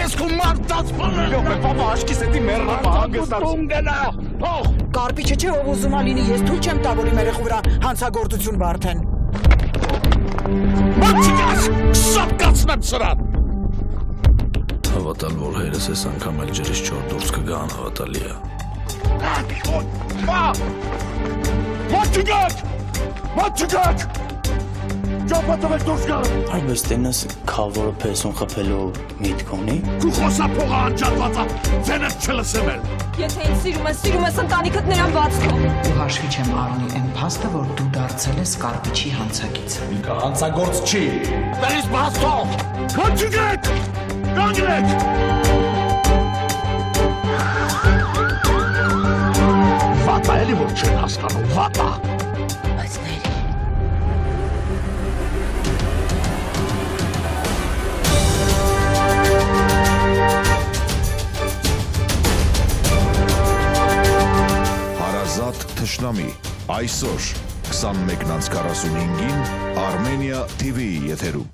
ես քո մարդած բանը։ Պապա, աշկիս էդի մեռնա հանգստացում։ Տուն գնա, թող։ Կարպիչը չէ ով ուզում ա լինի, ես թույլ չեմ տա որ իմ երեխու վրա հանցագործություն բարթեն։ Մատիկաս, շապկացնեմ սրան։ Հավատալ, որ հայրս ես անգամ էլ ջրից չոր դուրս կգա անհավատալի է։ Մատիկաս, ճապատով դուրս գա։ Այլպես տենաս քավորը փեսուն խփելու միտք ունի։ Քու խոսափողը անջատվածա, ձենդ չլսեմ էլ։ Եթե ինձ սիրում ես ընտանիքդ նրան բաց թող։ Ու հաշվի չեմ առնի այն փաստը, որ դու դարձել ես Կարպիչի հանցագիծ։ Ինքը հանցագործ չի։ Դերից բաց թող։ Քոչուկեք, կանգնեք։ Վատա էլի որ չեն հասկանում, վատա։ Բայց նայրի։ Հարազատ թշնամի այսօր 21:45-ին Armenia TV եթերում